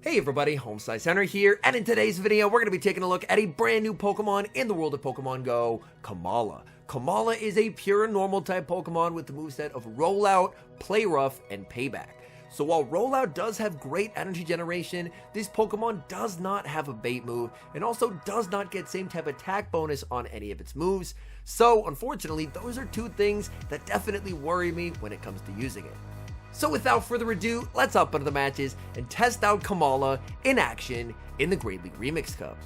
Hey everybody, HomeSliceHenry here, and in today's video, we're going to be taking a look at a brand new Pokemon in the world of Pokemon Go, Komala. Komala is a pure normal type Pokemon with the moveset of Rollout, Play Rough, and Payback. So while Rollout does have great energy generation, this Pokemon does not have a bait move, and also does not get same type attack bonus on any of its moves. So unfortunately, those are two things that definitely worry me when it comes to using it. So without further ado, let's hop into the matches and test out Komala in action in the Great League Remix Cup.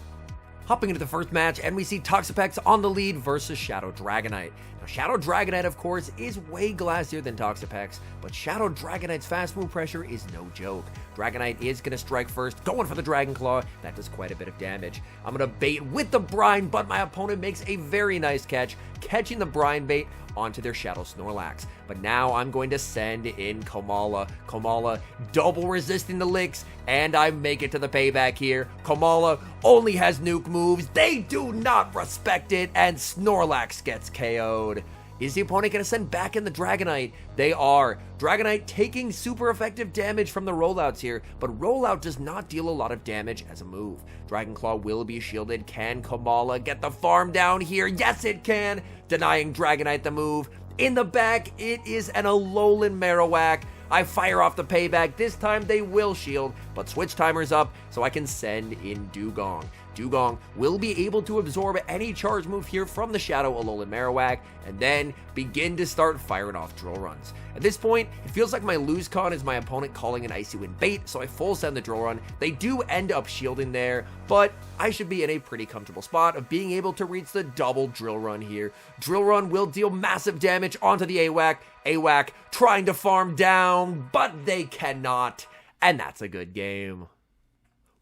Hopping into the first match, and we see Toxicroak on the lead versus Shadow Dragonite. Now, Shadow Dragonite, of course, is way glassier than Toxicroak, but Shadow Dragonite's fast move pressure is no joke. Dragonite is going to strike first, going for the Dragon Claw. That does quite a bit of damage. I'm going to bait with the Brine, but my opponent makes a very nice catch, catching the Brine bait onto their Shadow Snorlax. But now I'm going to send in Komala. Komala double resisting the licks, and I make it to the payback here. Komala only has nuke moves. They do not respect it, and Snorlax gets KO'd. Is the opponent going to send back in the Dragonite? They are. Dragonite taking super effective damage from the rollouts here, but rollout does not deal a lot of damage as a move. Dragon Claw will be shielded. Can Komala get the farm down here? Yes, it can. Denying Dragonite the move. In the back, it is an Alolan Marowak. I fire off the payback. This time they will shield, but switch timer's up, so I can send in Dewgong. Dewgong will be able to absorb any charge move here from the Shadow Alolan Marowak, and then begin to start firing off drill runs. At this point, it feels like my lose con is my opponent calling an Icy Wind bait, so I full send the drill run. They do end up shielding there, but I should be in a pretty comfortable spot of being able to reach the double drill run here. Drill run will deal massive damage onto the AWAC. AWAC trying to farm down, but they cannot, and that's a good game.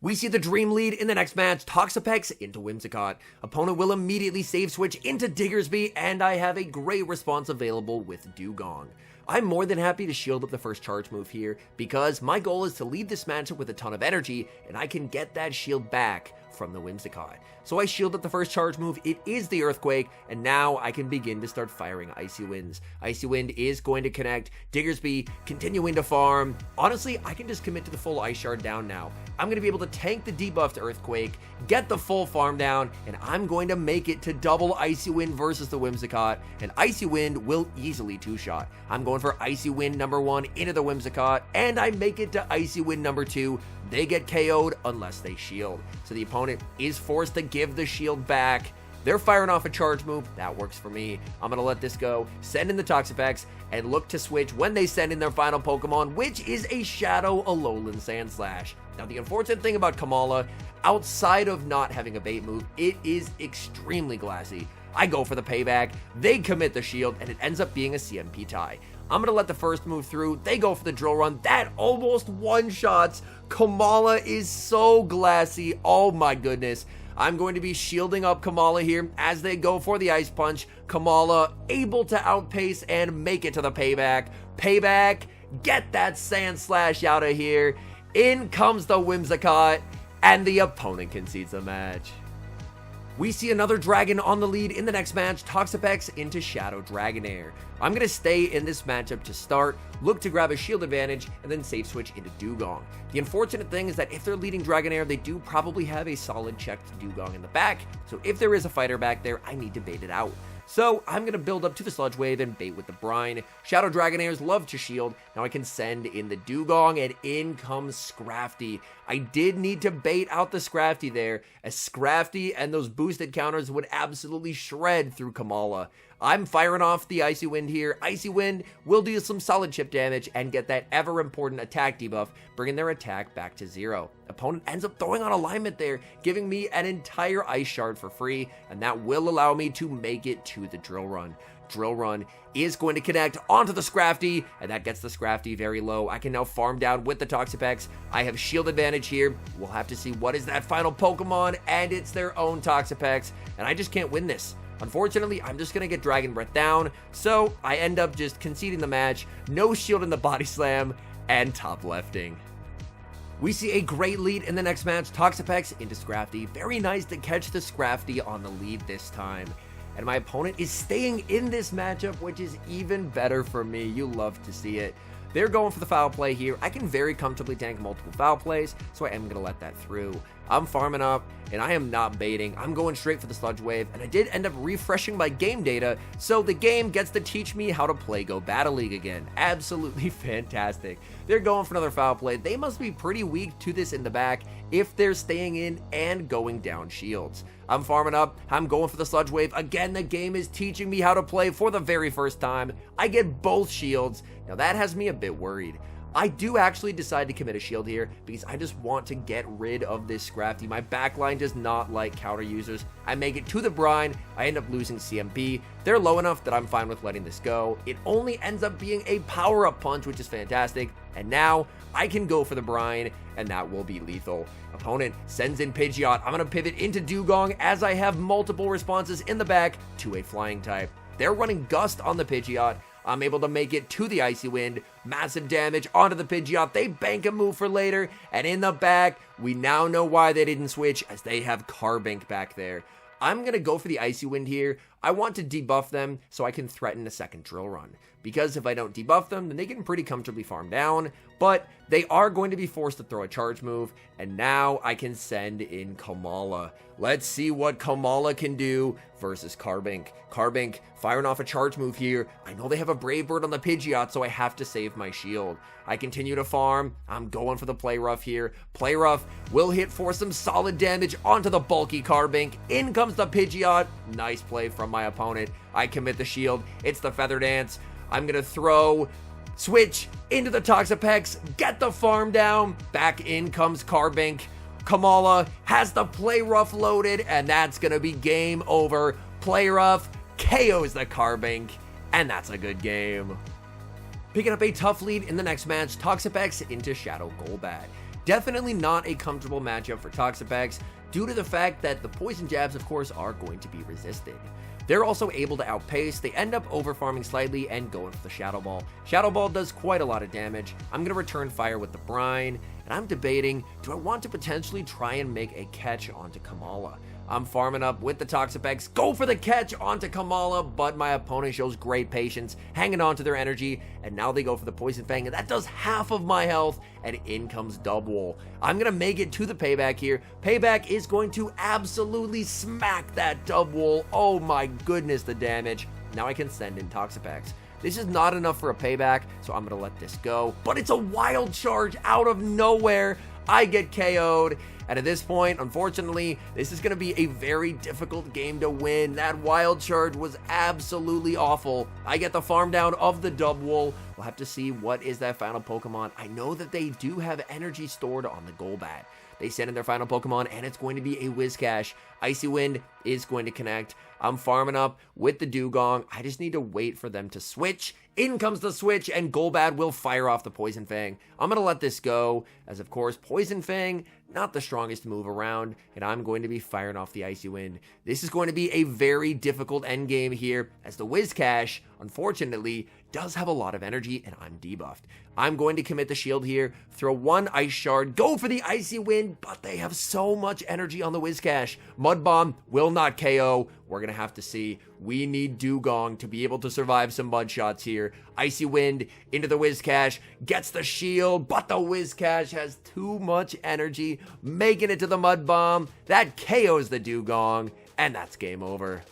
We see the Dream lead in the next match, Toxapex into Whimsicott. Opponent will immediately save switch into Diggersby, and I have a great response available with Dewgong. I'm more than happy to shield up the first charge move here, because my goal is to lead this matchup with a ton of energy, and I can get that shield back from the Whimsicott. So I shield up the first charge move, it is the Earthquake, and now I can begin to start firing Icy Winds. Icy Wind is going to connect, Diggersby continuing to farm. Honestly, I can just commit to the full Ice Shard down now. I'm going to be able to tank the debuffed Earthquake, get the full farm down, and I'm going to make it to double Icy Wind versus the Whimsicott, and Icy Wind will easily two-shot. I'm going for Icy Wind number 1 into the Whimsicott, and I make it to Icy Wind number 2. They get KO'd unless they shield. So the opponent is forced to give the shield back. They're firing off a charge move. That works for me. I'm going to let this go, send in the Toxapex, and look to switch when they send in their final Pokemon, which is a Shadow Alolan Sandslash. Now, the unfortunate thing about Komala, outside of not having a bait move, it is extremely glassy. I go for the payback, they commit the shield, and it ends up being a CMP tie. I'm going to let the first move through, they go for the drill run, that almost one-shots. Komala is so glassy, oh my goodness. I'm going to be shielding up Komala here as they go for the Ice Punch. Komala able to outpace and make it to the payback. Payback, get that Sandslash out of here. In comes the Whimsicott, and the opponent concedes the match. We see another Dragon on the lead in the next match, Toxapex into Shadow Dragonair. I'm going to stay in this matchup to start, look to grab a shield advantage, and then save switch into Dewgong. The unfortunate thing is that if they're leading Dragonair, they do probably have a solid checked Dewgong in the back, so if there is a fighter back there, I need to bait it out. So I'm going to build up to the Sludge Wave and bait with the Brine. Shadow Dragonairs love to shield. Now I can send in the Dewgong, and in comes Scrafty. I did need to bait out the Scrafty there, as Scrafty and those boosted counters would absolutely shred through Komala. I'm firing off the Icy Wind here. Icy Wind will do some solid chip damage and get that ever important attack debuff, bringing their attack back to 0. Opponent ends up throwing on alignment there, giving me an entire Ice Shard for free, and that will allow me to make it to the Drill Run. Drill Run is going to connect onto the Scrafty, and that gets the Scrafty very low. I can now farm down with the Toxapex. I have shield advantage here. We'll have to see what is that final Pokemon, and it's their own Toxapex, and I just can't win this. Unfortunately, I'm just going to get Dragon Breath down, so I end up just conceding the match, no shield in the Body Slam, and top lefting. We see a great lead in the next match, Toxapex into Scrafty. Very nice to catch the Scrafty on the lead this time. And my opponent is staying in this matchup, which is even better for me. You love to see it. they're going for the foul play here. I can very comfortably tank multiple foul plays, so I am going to let that through. I'm farming up, and I am not baiting. I'm going straight for the Sludge Wave, and I did end up refreshing my game data, so the game gets to teach me how to play Go Battle League again. Absolutely fantastic. They're going for another foul play. They must be pretty weak to this in the back if they're staying in and going down shields. I'm farming up. I'm going for the Sludge Wave. Again, the game is teaching me how to play for the very first time. I get both shields. Now, that has me a bit worried. I do actually decide to commit a shield here because I just want to get rid of this Scrafty. My backline does not like counter users. I make it to the brine. I end up losing CMP. They're low enough that I'm fine with letting this go. It only ends up being a power-up punch, which is fantastic. And now I can go for the brine, and that will be lethal. Opponent sends in Pidgeot. I'm going to pivot into Dugong as I have multiple responses in the back to a flying type. They're running Gust on the Pidgeot. I'm able to make it to the Icy Wind. Massive damage onto the Pidgeot. They bank a move for later. And in the back, we now know why they didn't switch, as they have Carbink back there. I'm going to go for the Icy Wind here. I want to debuff them so I can threaten a second Drill Run. Because if I don't debuff them, then they can pretty comfortably farm down. But they are going to be forced to throw a charge move. And now I can send in Komala. Let's see what Komala can do versus Carbink. Carbink firing off a charge move here. I know they have a Brave Bird on the Pidgeot, so I have to save my shield. I continue to farm. I'm going for the Play Rough here. Play Rough will hit for some solid damage onto the bulky Carbink. In comes the Pidgeot. Nice play from my opponent. I commit the shield. It's the Feather Dance. I'm going to throw, switch into the Toxapex, get the farm down. Back in comes Carbink. Komala has the Play Rough loaded, and that's going to be game over. Play Rough KOs the Carbink, and that's a good game. Picking up a tough lead in the next match, Toxapex into Shadow Golbat. Definitely not a comfortable matchup for Toxapex due to the fact that the poison jabs, of course, are going to be resisted. They're also able to outpace. They end up overfarming slightly and going for the Shadow Ball. Shadow Ball does quite a lot of damage. I'm going to return fire with the Brine, and I'm debating, do I want to potentially try and make a catch onto Komala? I'm farming up with the Toxapex, go for the catch onto Komala, but my opponent shows great patience, hanging on to their energy, and now they go for the Poison Fang, and that does half of my health, and in comes Dubwool. I'm going to make it to the Payback here. Payback is going to absolutely smack that Dubwool. Oh my goodness, the damage. Now I can send in Toxapex. This is not enough for a Payback, so I'm going to let this go, but it's a Wild Charge out of nowhere. I get KO'd. And at this point, unfortunately, this is going to be a very difficult game to win. That Wild Charge was absolutely awful. I get the farm down of the Dubwool. We'll have to see what is that final Pokemon. I know that they do have energy stored on the Golbat. They send in their final Pokemon, and it's going to be a Whiscash. Icy Wind is going to connect. I'm farming up with the Dugong. I just need to wait for them to switch. In comes the switch, and Golbat will fire off the Poison Fang. I'm going to let this go, as of course, Poison Fang, not the strongest move around, and I'm going to be firing off the Icy Wind. This is going to be a very difficult endgame here, as the Whiscash, unfortunately, does have a lot of energy, and I'm debuffed. I'm going to commit the shield here, throw one Ice Shard, go for the Icy Wind, but they have so much energy on the Whiscash. Mud Bomb will not KO. We're going to have to see. We need Dugong to be able to survive some mud shots here. Icy Wind into the Whiscash, gets the shield, but the Whiscash has too much energy, making it to the Mud Bomb. That KOs the Dugong, and that's game over.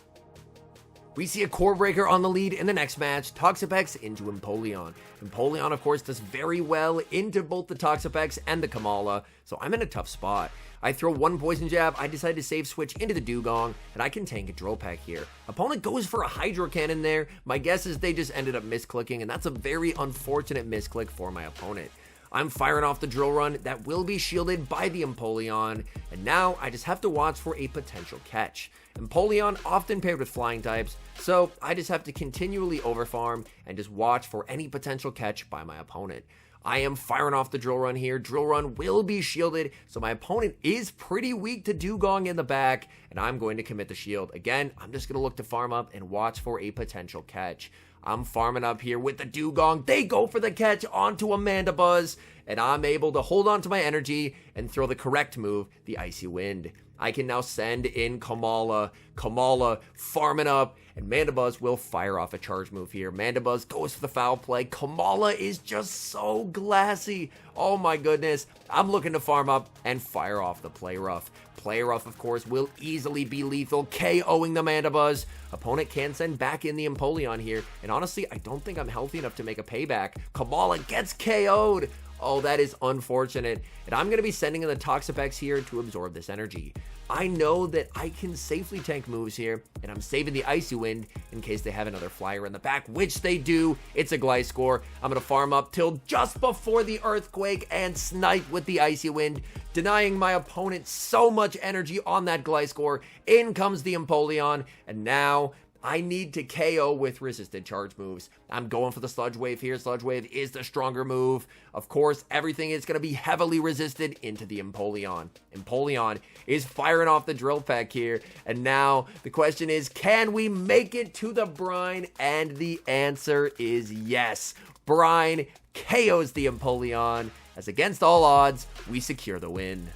We see a Core Breaker on the lead in the next match, Toxapex into Empoleon. Empoleon, of course, does very well into both the Toxapex and the Komala, so I'm in a tough spot. I throw one Poison Jab, I decide to save switch into the Dugong, and I can tank a Drill Peck here. Opponent goes for a Hydro Cannon there. My guess is they just ended up misclicking, and that's a very unfortunate misclick for my opponent. I'm firing off the Drill Run that will be shielded by the Empoleon, and now I just have to watch for a potential catch. Empoleon often paired with flying types, so I just have to continually overfarm and just watch for any potential catch by my opponent. I am firing off the Drill Run here. Drill Run will be shielded, so my opponent is pretty weak to Dugong in the back, and I'm going to commit the shield. Again, I'm just going to look to farm up and watch for a potential catch. I'm farming up here with the Dugong. They go for the catch onto Amanda Buzz, and I'm able to hold on to my energy and throw the correct move, the Icy Wind. I can now send in Komala. Komala farming up, and Mandibuzz will fire off a charge move here. Mandibuzz goes for the foul play. Komala is just so glassy. Oh my goodness. I'm looking to farm up and fire off the Play Rough. Play Rough, of course, will easily be lethal, KOing the Mandibuzz. Opponent can send back in the Empoleon here, and honestly, I don't think I'm healthy enough to make a payback. Komala gets KO'd. Oh, that is unfortunate. And I'm going to be sending in the Toxapex here to absorb this energy. I know that I can safely tank moves here, and I'm saving the Icy Wind in case they have another flyer in the back, which they do. It's a Gliscor. I'm going to farm up till just before the Earthquake and snipe with the Icy Wind, denying my opponent so much energy on that Gliscor. In comes the Empoleon, and now I need to KO with resisted charge moves. I'm going for the Sludge Wave here. Sludge Wave is the stronger move. Of course, everything is going to be heavily resisted into the Empoleon. Empoleon is firing off the Drill Peck here. And now the question is, can we make it to the Brine? And the answer is yes. Brine KOs the Empoleon, as against all odds, we secure the win.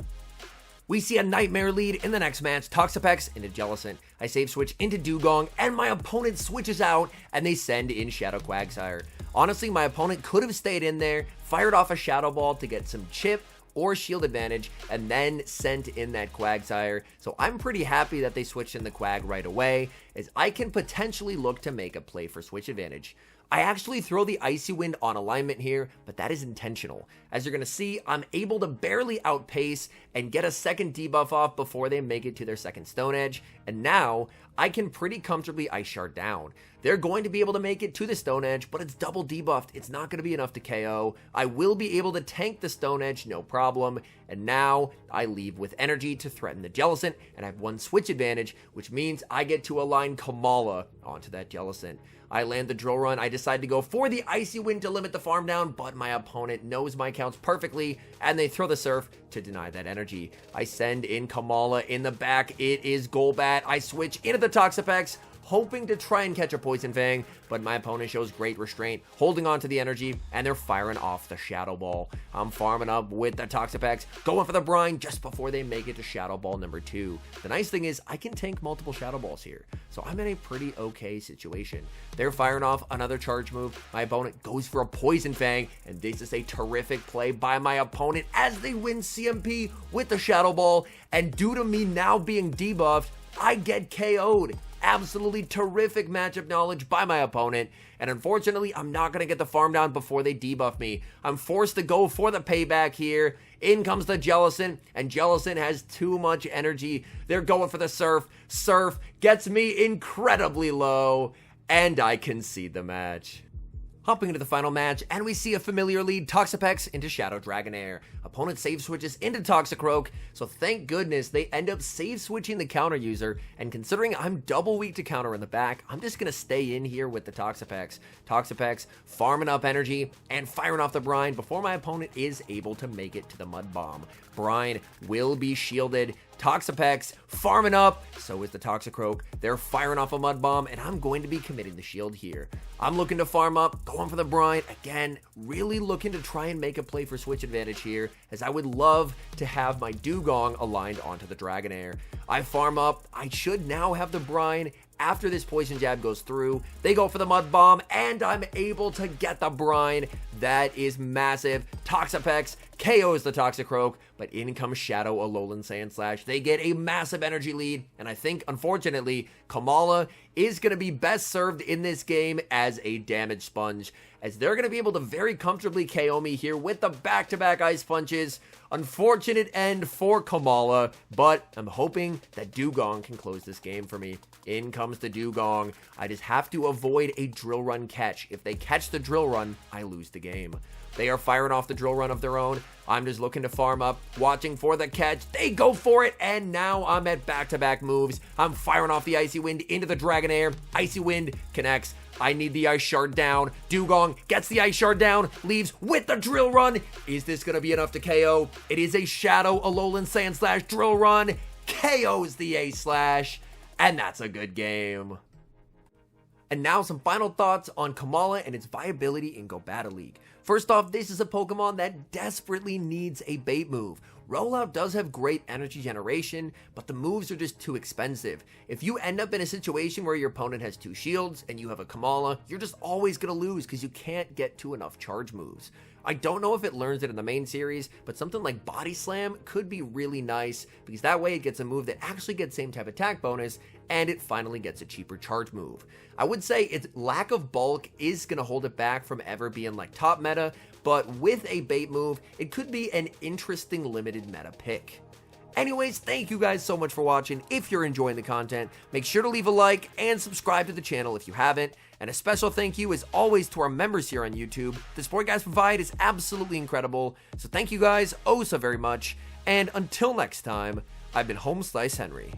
We see a Nightmare lead in the next match. Toxapex into Jellicent. I save switch into Dugong, and my opponent switches out, and they send in Shadow Quagsire. Honestly, my opponent could have stayed in there, fired off a Shadow Ball to get some chip or shield advantage, and then sent in that Quagsire. So I'm pretty happy that they switched in the Quag right away, as I can potentially look to make a play for switch advantage. I actually throw the Icy Wind on alignment here, but that is intentional. As you're going to see, I'm able to barely outpace and get a second debuff off before they make it to their second Stone Edge, and now I can pretty comfortably Ice Shard down. They're going to be able to make it to the Stone Edge, but it's double debuffed. It's not going to be enough to KO. I will be able to tank the Stone Edge, no problem, and now I leave with energy to threaten the Jellicent, and I have one switch advantage, which means I get to align Komala onto that Jellicent. I land the Drill Run. I decide to go for the Icy Wind to limit the farm down, but my opponent knows my counts perfectly, and they throw the Surf to deny that energy. I send in Komala in the back. It is Golbat. I switch into the Toxapex, hoping to try and catch a Poison Fang, but my opponent shows great restraint, holding on to the energy, and they're firing off the Shadow Ball. I'm farming up with the Toxapex, going for the Brine just before they make it to Shadow Ball number 2. The nice thing is I can tank multiple Shadow Balls here, so I'm in a pretty okay situation. They're firing off another charge move. My opponent goes for a Poison Fang, and this is a terrific play by my opponent as they win CMP with the Shadow Ball, and due to me now being debuffed, I get KO'd. Absolutely terrific matchup knowledge by my opponent, and unfortunately, I'm not going to get the farm down before they debuff me. I'm forced to go for the payback here. In comes the Jellicent, and Jellicent has too much energy. They're going for the Surf. Surf gets me incredibly low, and I concede the match. Hopping into the final match, and we see a familiar lead, Toxapex into Shadow Dragonair. Opponent save switches into Toxicroak, so thank goodness they end up save switching the counter user, and considering I'm double weak to counter in the back, I'm just going to stay in here with the Toxapex. Toxapex farming up energy and firing off the Brine before my opponent is able to make it to the Mud Bomb. Brine will be shielded. Toxapex farming up, so is the Toxicroak. They're firing off a Mud Bomb, and I'm going to be committing the shield here. I'm looking to farm up, going for the Brine. Again, really looking to try and make a play for switch advantage here, as I would love to have my Dugong aligned onto the Dragonair. I farm up. I should now have the Brine. After this Poison Jab goes through, they go for the Mud Bomb, and I'm able to get the Brine. That is massive. Toxapex KOs the Toxicroak, but in comes Shadow Alolan Sandslash. They get a massive energy lead, and I think, unfortunately, Komala is going to be best served in this game as a damage sponge, as they're going to be able to very comfortably KO me here with the back-to-back Ice Punches. Unfortunate end for Komala, but I'm hoping that Dugong can close this game for me. In comes the Dugong. I just have to avoid a Drill Run catch. If they catch the Drill Run, I lose the game. They are firing off the Drill Run of their own. I'm just looking to farm up, watching for the catch. They go for it, and now I'm at back-to-back moves. I'm firing off the Icy Wind into the Dragonair. Icy Wind connects. I need the Ice Shard down. Dugong gets the Ice Shard down, leaves with the Drill Run. Is this going to be enough to KO? It is a Shadow Alolan Sandslash Drill Run. KOs the A-Slash, and that's a good game. And now some final thoughts on Komala and its viability in Go Battle League. First off, this is a Pokemon that desperately needs a bait move. Rollout does have great energy generation, but the moves are just too expensive. If you end up in a situation where your opponent has 2 shields and you have a Komala, you're just always going to lose because you can't get to enough charge moves. I don't know if it learns it in the main series, but something like Body Slam could be really nice because that way it gets a move that actually gets same type attack bonus and it finally gets a cheaper charge move. I would say its lack of bulk is going to hold it back from ever being like top meta, but with a bait move, it could be an interesting limited meta pick. Anyways, thank you guys so much for watching. If you're enjoying the content, make sure to leave a like and subscribe to the channel if you haven't. And a special thank you as always to our members here on YouTube. The support you guys provide is absolutely incredible. So thank you guys oh so very much. And until next time, I've been HomeSliceHenry.